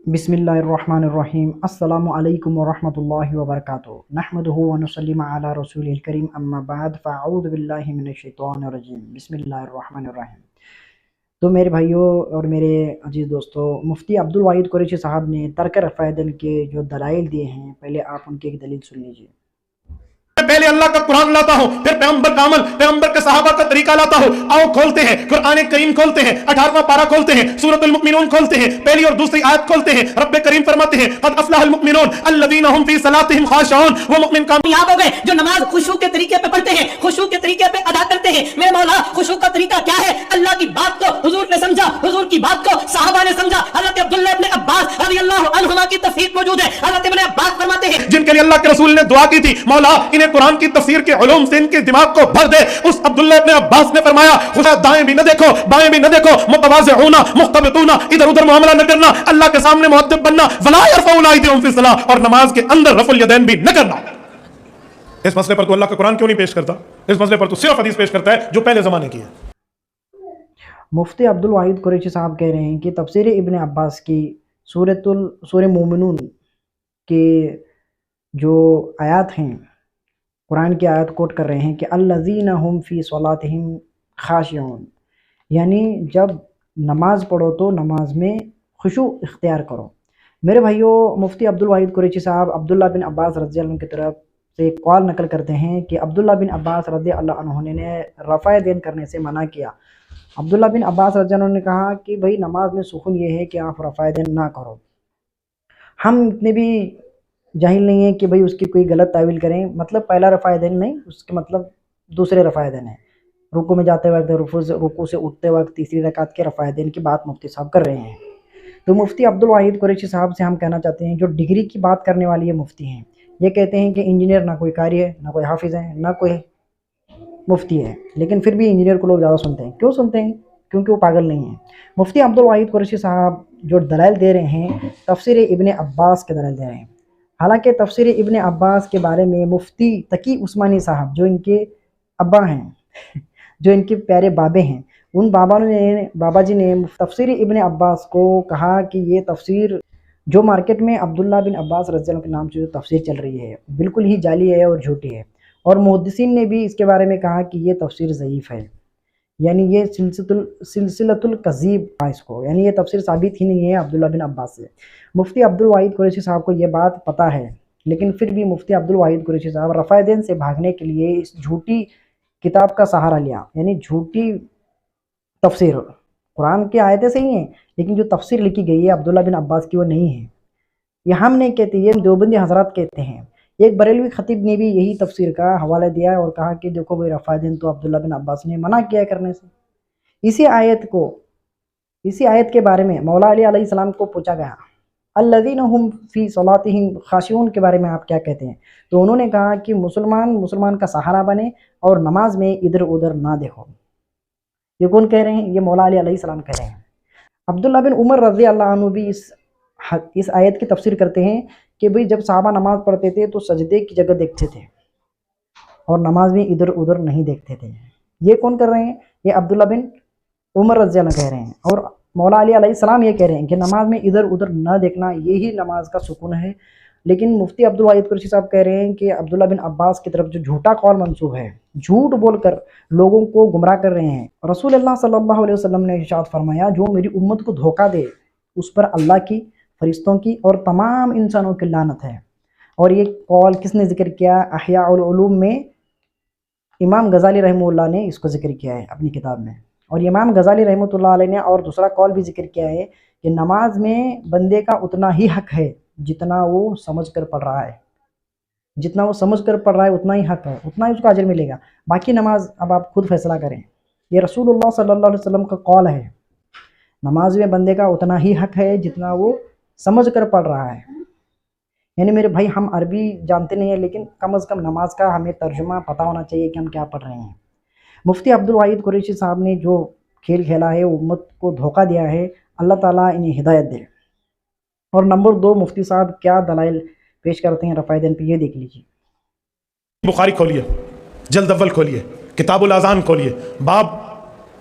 बिस्मिल्लाहिर्रहमानिर्रहीम अस्सलामु अलैकुम वरहमतुल्लाहि वबरकातुहू नहमदुहु व नुसल्लिमु अला रसूलिल करीम अम्मा बाद फ़अऊज़ु बिल्लाहि मिनश शैतानिर रजीम बिस्मिल्लाहिर्रहमानिर्रहीम। तो मेरे भाइयों और मेरे अजीज़ दोस्तों, मुफ्ती अब्दुल वाहिद कुरैशी साहब ने तर्क रफ़ायदन के जो दलाइल दिए हैं, पहले आप उनकी एक दलील सुन लीजिए। पहले अल्लाह का कुरान लाता हूं, फिर पैगंबर का अमल, पैगंबर के सहाबा का तरीका लाता हूं। आओ खोलते हैं कुरान करीम, खोलते हैं 18वां पारा, खोलते हैं सूरतुल मुमिनून, खोलते हैं पहली और दूसरी आयत खोलते हैं। रब्ब करीम फरमाते हैं कद अफलहल मुमिनून अल्लज़ीना हुम फी सलातिहिम खाशिऊन। वो मुमिन कामयाब हो गए जो नमाज खुशू के तरीके पे पढ़ते हैं, खुशू के तरीके पे अदा करते हैं। मेरे मौला, खुशू का तरीका क्या है? अल्लाह की बात को हुजूर ने समझा, हुजूर की बात को सहाबा ने समझा। हज़रत अब्दुल्लाह इब्न अब्बास रज़ियल्लाहु अन्हुमा की तफसीर मौजूद है। हज़रत इब्न अब्बास फरमाते हैं जिनके लिए अल्लाह के रसूल ने दुआ की थी, मौला इन्हें कुरान की तफसीर के उलूम से इनके दिमाग को भर दे। उस अब्दुल्ला इब्न अब्बास ने फरमाया खुदा दाएं भी न देखो बाएं भी न देखो, मुतवाज़िअ होना, मुख्तबितूना, इधर उधर मामला न करना, अल्लाह के सामने मुअद्दब बनना, वला यरफ़ऊना अयदियहुम फी सलाह, और नमाज के अंदर रफ़ुल यदैन भी न करना। इस मसले पर तो अल्लाह का कुरान क्यों नहीं पेश करता? इस मसले पर तो सिर्फ हदीस पेश करता है जो पहले जमाने की है। मुफ्ती अब्दुल वाहिद कुरैशी साहब कह रहे हैं कि तफसीर इब्न अब्बास की सूरह मोमिनून के जो आयत हैं, कुरान की आयत कोट कर रहे हैं कि अल्लज़ीना हुम फ़ी सलातिहिम खाशिऊन, यानी जब नमाज पढ़ो तो नमाज में खुशू इख्तियार करो। मेरे भाइयों, मुफ्ती अब्दुल वाहिद कुरैशी साहब अब्दुल्ला बिन अब्बास रज़ियल्लाहु अन्हु की तरफ से कॉल नकल करते हैं कि अब्दुल्ला बिन अब्बास रज़ियल्लाहु अन्हु ने रफ़ा देन करने से मना किया। अब्दुल्ला बिन अब्बास रज़ियल्लाहु अन्हु ने कहा कि भाई नमाज में सुकून ये है कि आप रफ़ा देन ना करो। हम इतने भी जाहिल नहीं है कि भाई उसकी कोई गलत तावील करें। मतलब पहला रफ़ा देन नहीं, उसके मतलब दूसरे रफ़ा देन है। रुकू में जाते वक्त, रुकू से उठते वक्त तीसरी रकात के रफ़ा देन की बात मुफ्ती साहब कर रहे हैं। तो मुफ्ती अब्दुल वाहिद कुरैशी साहब से हम कहना चाहते हैं, जो डिग्री की बात करने वाली ये मुफ्ती हैं, ये कहते हैं कि इंजीनियर ना कोई कारी है, ना कोई हाफिज़ है, ना कोई मुफ्ती है, लेकिन फिर भी इंजीनियर को लोग ज़्यादा सुनते हैं। क्यों सुनते हैं? क्योंकि वो पागल नहीं है। मुफ्ती अब्दुल वाहिद कुरैशी साहब जो दलाइल दे रहे हैं, तफसीर इब्न अब्बास के दलाइल दे रहे हैं। हालांकि तफसीर इब्न अब्बास के बारे में मुफ्ती तकी उस्मानी साहब, जो इनके अब्बा हैं, जो इनके प्यारे बाबे हैं, उन बाबा जी ने तफसीर इब्न अब्बास को कहा कि ये तफसीर जो मार्केट में अब्दुल्ला बिन अब्बास रज़ियल्लाहु के नाम से जो तफसीर चल रही है, बिल्कुल ही जाली है और झूठी है। और मुहद्दिसीन ने भी इसके बारे में कहा कि ये तफसीर ज़ईफ़ है, यानी ये सिलसिलतुल कज़ीब है इसको, यानी ये तफसीर साबित ही नहीं है अब्दुल्ला बिन अब्बास से। मुफ्ती अब्दुल वाहिद कुरैशी साहब को ये बात पता है, लेकिन फिर भी मुफ्ती अब्दुल वाहिद कुरैशी साहब रफ़ा देन से भागने के लिए इस झूठी किताब का सहारा लिया, यानी झूठी तफसीर। कुरान की आयतें सही हैं, लेकिन जो तफसीर लिखी गई है अब्दुल्ला बिन अब्बास की वो नहीं है। ये हम नहीं कहते, ये देवबंदी हजरात कहते हैं। एक बरेलवी खतीब ने भी यही तफसीर का हवाला दिया और कहा कि देखो भाई रफ़ा देन तो अब्दुल्ला बिन अब्बास ने मना किया करने से। इसी आयत के बारे में मौला अली अलैहिस्सलाम को पूछा गया, अल्लज़ीना हुम फ़ी सलातिहिम खाशिऊन के बारे में आप क्या कहते हैं? तो उन्होंने कहा कि मुसलमान का सहारा बने और नमाज में इधर उधर ना देखो। ये कौन कह रहे हैं? ये मौला अली अलैहिस्सलाम कह रहे हैं। अब्दुल्ला बिन उमर रज़ियल्लाहु अन्हु भी इस आयत की तफसीर करते हैं कि भाई जब सहाबा नमाज पढ़ते थे तो सजदे की जगह देखते थे और नमाज में इधर उधर नहीं देखते थे। ये कौन कर रहे हैं? ये अब्दुल्ला बिन उमर रज़ियल्लाहु कह रहे हैं। और मौला अली अलैहिस्सलाम ये कह रहे हैं कि नमाज में इधर उधर न देखना यही नमाज का सुकून है। लेकिन मुफ्ती अब्दुल वाहिद कुरैशी साहब कह रहे हैं कि अब्दुल्ला बिन अब्बास की तरफ जो झूठा कौल मंसूब है, झूठ बोलकर लोगों को गुमराह कर रहे हैं। रसूलुल्लाह सल्लल्लाहु अलैहि वसल्लम ने इरशाद फरमाया, जो मेरी उम्मत को धोखा दे उस पर अल्लाह की, फरिश्तों की और तमाम इंसानों की लानत है। और ये कौल किसने ज़िक्र किया? अहयाउल उलूम में इमाम गज़ाली रहमतुल्लाह ने इसको ज़िक्र किया है अपनी किताब में। और इमाम गज़ाली रहमतुल्लाह अलैह ने और दूसरा कौल भी ज़िक्र किया है कि नमाज में बंदे का उतना ही हक है जितना वो समझ कर पढ़ रहा है। जितना वो समझ कर पढ़ रहा है उतना ही हक है, उतना ही उसका अजर मिलेगा। बाकी नमाज अब आप खुद फैसला करें। ये रसूलुल्लाह सल्लल्लाहु अलैहि वसल्लम का कौल है। नमाज में बंदे का उतना ही हक है जितना वो समझ कर पढ़ रहा है। यानी मेरे भाई, हम अरबी जानते नहीं है, लेकिन कम अज़ कम नमाज का हमें तर्जुमा पता होना चाहिए कि हम क्या पढ़ रहे हैं। मुफ्ती अब्दुल वाहिद कुरैशी साहब ने जो खेल खेला है, उम्मत को धोखा दिया है, अल्लाह ताला इन्हें हिदायत दे। और नंबर 2, मुफ्ती साहब क्या दलाइल पेश करते हैं रफ़ा देन पे, ये देख लीजिए। बुखारी खोलिए, जल्द अव्वल खोलिए, किताबुल अज़ान खोलिए, बाब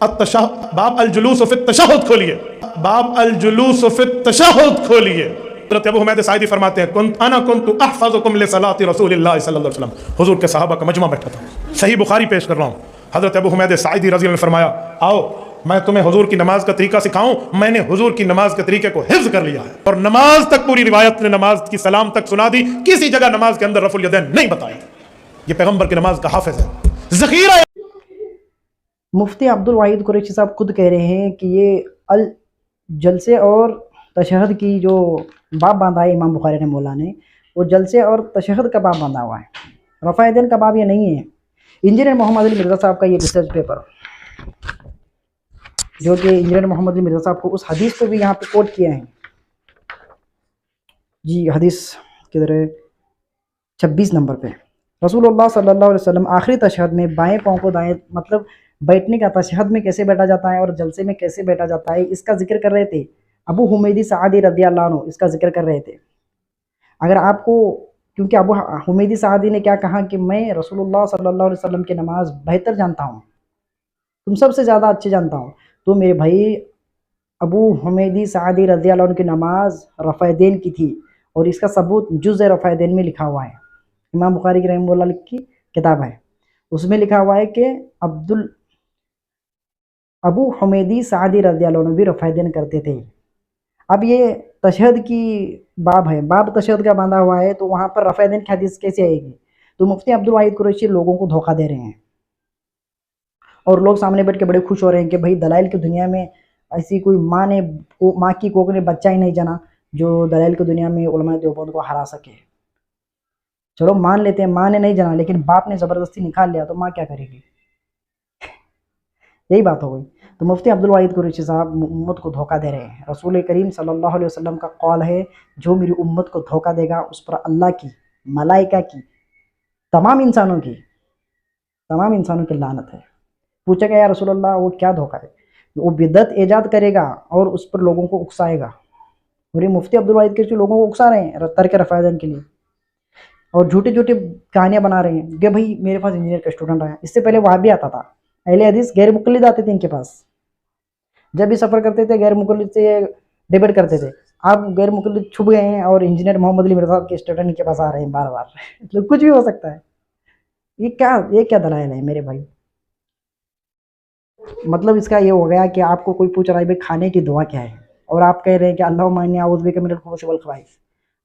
बाब अल-जुलूस फी तशहुद खोलिए, बाब अल-जुलूस फी तशहुद खोलिए। हज़रत अबू हुमैद साइदी फरमाते हैं कुन्तु अहफ़ज़ुकुम लिसलाति रसूलिल्लाह सल्लल्लाहु अलैहि वसल्लम, हुजूर के सहाबा का मजमा बैठा था। सही बुखारी पेश कर रहा हूँ। हज़रत अबू हुमैद साइदी रज़ी अल्लाह ने फरमाया, आओ मैं तुम्हें हुजूर की नमाज का तरीका सिखाऊं। मैंने हुजूर की नमाज के तरीके को हिफ्ज़ कर लिया है और नमाज तक, पूरी रिवायत ने नमाज की सलाम तक सुना दी, किसी जगह नमाज के अंदर रफ़ुल यदैन नहीं बताया। ये पैगंबर की नमाज का हाफिज है, ज़ख़ीरा। मुफ्ती अब्दुल वाहिद कुरैशी साहब खुद कह रहे हैं कि ये अल जलसे और तशहद की जो बाब बांधा है इमाम बुखारी ने मौला ने, वो जलसे और तशहद का बाब बांधा हुआ है, रफ़ा यदैन का बाब ये नहीं है। इंजीनियर मोहम्मद अली मिर्ज़ा साहब का ये रिसर्च पेपर, जो कि इंजीनियर मोहम्मद अली मिर्ज़ा साहब को उस हदीस को भी यहाँ पे कोट किया है जी। हदीस किधर है? 26 नंबर पे रसूलुल्लाह सल्लल्लाहु अलैहि वसल्लम आखिरी तशहद में बाएं पाँव को दाएं, मतलब बैठने का, तशहद में कैसे बैठा जाता है और जलसे में कैसे बैठा जाता है, इसका जिक्र कर रहे थे। अबू हुमैदी सादी रज़ियल्लाहु अन्हु इसका जिक्र कर रहे थे। अगर आपको, क्योंकि अबू हुमैदी सादी ने क्या कहा कि मैं रसूलुल्लाह सल्लल्लाहु अलैहि वसल्लम की नमाज बेहतर जानता हूँ, तुम सबसे ज़्यादा अच्छे जानता हूँ। तो मेरे भाई अबू हुमैदी सादी रज़ियल्लाहु अन्हु की नमाज रफ़ायदैन की थी और इसका सबूत जुज़ रफ़ायदैन में लिखा हुआ है। इमाम बुखारी की रहमतुल्लाह की किताब है, उसमें लिखा हुआ है कि अबू हुमैदी सादी रज़ियल्लाहु अन्हु भी रफ़ायदैन करते थे। अब ये तशहद की बाब है, बाब तशहद का बांधा हुआ है, तो वहाँ पर रफ़ायदैन की हदीस कैसे आएगी? तो मुफ्ती अब्दुल वाहिद कुरैशी लोगों को धोखा दे रहे हैं और लोग सामने बैठ के बड़े खुश हो रहे हैं कि भाई दलाइल की दुनिया में ऐसी कोई माँ की कोख ने बच्चा ही नहीं जाना जो दलाइल की दुनिया में उलमा देवबंद को हरा सके। चलो मान लेते हैं माँ ने नहीं जाना, लेकिन बाप ने ज़बरदस्ती निकाल लिया तो माँ क्या करेगी? यही बात हो गई। तो मुफ्ती अब्दुल वाहिद कुरैशी साहब उम्मत को धोखा दे रहे हैं। रसूल करीम सल्लल्लाहु अलैहि वसल्लम का कौल है, जो मेरी उम्मत को धोखा देगा उस पर अल्लाह की, मलाइका की, तमाम इंसानों की लानत है। पूछा गया या रसूल अल्लाह वो क्या धोखा है? वो बिदअत ईजाद करेगा और उस पर लोगों को उकसाएगा। और ये मुफ्ती अब्दुल वाहिद कुरैशी लोगों को उकसा रहे हैं तर्क रफ़ायदैन के लिए और झूठी कहानियाँ बना रहे हैं कि भाई मेरे पास इंजीनियर का स्टूडेंट आया। इससे पहले वहाँ भी आता था, अहले हदीस गैर मुक़ल्लिद आते थे इनके पास, जब भी सफ़र करते थे गैर मुक़ल्लिद से डिबेट करते थे। आप गैर मुक़ल्लिद छुप गए हैं और इंजीनियर मोहम्मद अली मिर्ज़ा के स्टूडेंट इनके पास आ रहे हैं बार बार। तो कुछ भी हो सकता है। ये क्या दलाइल है मेरे भाई? मतलब इसका ये हो गया कि आपको कोई पूछ रहा है भाई खाने की दुआ क्या है, और आप कह रहे हैं कि अल्लाहुम्मा इन्नी अऊज़ु बिका मिनल खुबुसि वल खबाइस।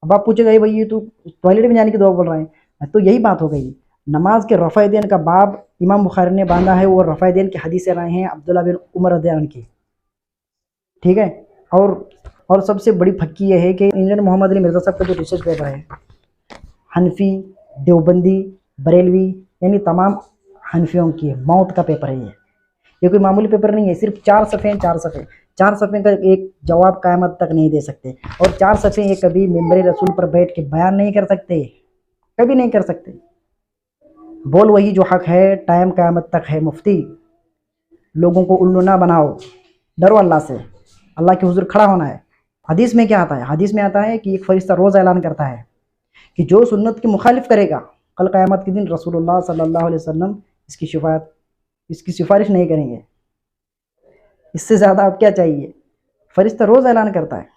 अब आप पूछेगा भाई ये तो टॉयलेट में जाने की दुआ बोल रहा है, तो यही बात हो गई। नमाज के रफ़ायदैन का बाब इमाम बुखारी ने बांधा है, वो रफ़ायदैन की हदीसें रहे हैं अब्दुल्ला बिन उमर रज़ियल्लाहु अन्हु की, ठीक है। और सबसे बड़ी फक्की ये है कि इंजीनियर मोहम्मद अली मिर्ज़ा साहब का जो रिसर्च पेपर है, हनफी, देवबंदी, बरेलवी, यानी तमाम हनफियों की मौत का पेपर है ये कोई मामूली पेपर नहीं है। सिर्फ 4 सफ़े का एक जवाब क़यामत तक नहीं दे सकते, और 4 सफ़े ये कभी मिंबर रसूल पर बैठ के बयान नहीं कर सकते, कभी नहीं कर सकते। बोल वही जो हक है, टाइम क़यामत तक है। मुफ्ती लोगों को उल्लू ना बनाओ, डरो अल्लाह से, अल्लाह के हुज़ूर खड़ा होना है। हदीस में क्या आता है? हदीस में आता है कि एक फ़रिश्ता रोज़ ऐलान करता है कि जो सुन्नत की मुखालिफ करेगा कल क़यामत के दिन रसूलुल्लाह सल्लल्लाहु अलैहि वसल्लम इसकी सिफारिश नहीं करेंगे। इससे ज़्यादा अब क्या चाहिए? फ़रिश्ता रोज़ ऐलान करता है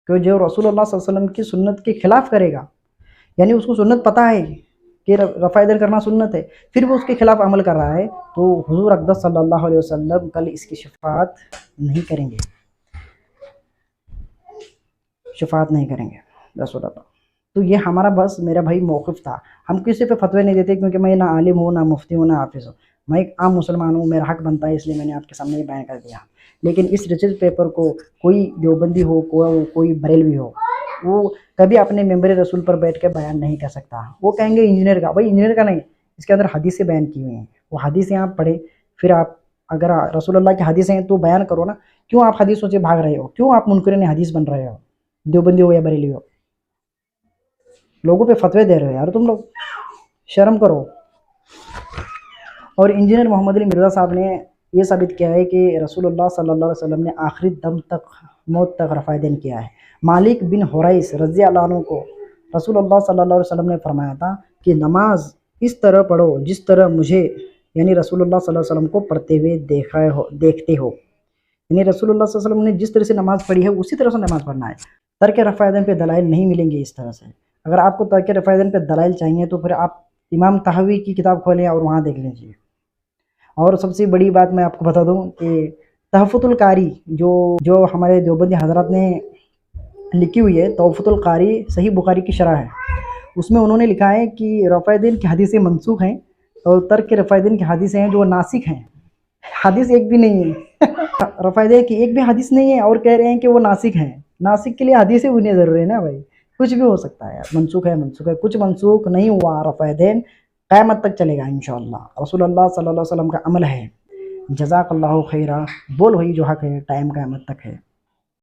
कि जो रसूलुल्लाह सल्लल्लाहु अलैहि वसल्लम की सुन्नत के खिलाफ़ करेगा, यानी उसको सुन्नत पता है कि रफ़ायदैन करना सुन्नत है, फिर वो उसके खिलाफ़ अमल कर रहा है, तो हुज़ूर अक़दस सल्लल्लाहु अलैहि वसल्लम कल इसकी शफ़ाअत नहीं करेंगे, रसूलुल्लाह। तो ये हमारा बस मेरा भाई मौक़िफ़ था। हम किसी पे फतवे नहीं देते, क्योंकि मैं ना आलिम हूँ, ना मुफ्ती हूँ, ना हाफ़िज़ हूँ। मैं एक आम मुसलमान हूँ, मेरा हक़ बनता है, इसलिए मैंने आपके सामने ये बयान कर दिया। लेकिन इस रिसर्च पेपर को कोई देवबंदी हो, कोई बरेलवी हो, वो कभी अपने मेंबर रसूल पर बैठ के बयान नहीं कर सकता। वो कहेंगे इंजीनियर का, भाई इंजीनियर का नहीं, इसके अंदर हदीसें बयान की हुई हैं, वो हदीसें आप पढ़े, फिर आप अगर रसूलुल्लाह की हदीसें हैं तो बयान करो ना। क्यों आप हदीसों से भाग रहे हो? क्यों आप मुनकरीन हदीस बन रहे हो? देवबंदी हो या बरेलवी हो, लोगों पे फतवे दे रहे हो यार तुम लोग, शर्म करो। और इंजीनियर मोहम्मद अली मिर्ज़ा साहब ने ये साबित किया है कि रसूलुल्लाह सल्लल्लाहु अलैहि वसल्लम ने आखिरी दम तक, मौत तक रफ़ायदैन किया है। मालिक बिन हुरैस रज़ियल्लाहु अन्हु को रसूलुल्लाह सल्लल्लाहु अलैहि वसल्लम ने फरमाया था कि नमाज इस तरह पढ़ो जिस तरह मुझे یعنی رسول اللہ صلی اللہ علیہ وسلم کو پڑھتے ہوئے دیکھتے ہو، یعنی رسول اللہ صلی اللہ علیہ وسلم نے جس طرح سے نماز پڑھی ہے اسی طرح سے نماز پڑھنا ہے۔ ترک رفع یدین پہ دلائل نہیں ملیں گے اس طرح سے۔ اگر آپ کو ترک رفع یدین پہ دلائل چاہیے تو پھر آپ امام طحاوی کی کتاب کھولیں اور وہاں دیکھ لیجیے۔ اور سب سے بڑی بات میں آپ کو بتا دوں کہ تحفۃ القاری جو ہمارے دیوبندی حضرات نے لکھی ہوئی ہے، تحفۃ القاری صحیح بخاری کی شرح ہے، اس میں انہوں نے لکھا ہے کہ رفع یدین کی حدیثیں منسوخ ہیں اور ترک رفع یدین کی حدیثیں ہیں جو ناسخ ہیں۔ حدیث ایک بھی نہیں ہے رفع یدین کی ایک بھی حدیث نہیں ہے اور کہہ رہے ہیں کہ وہ ناسخ ہیں۔ ناسخ کے لیے حدیثیں ہونے ضروری ہے نا بھائی، کچھ بھی ہو سکتا ہے یار، منسوخ ہے منسوخ ہے، کچھ منسوخ نہیں ہوا۔ رفع یدین قیامت تک چلے گا انشاءاللہ، رسول اللہ صلی اللہ علیہ وسلم کا عمل ہے۔ جزاک اللہ خیرہ، بول وہی جو حق ہے، ٹائم قیامت تک ہے۔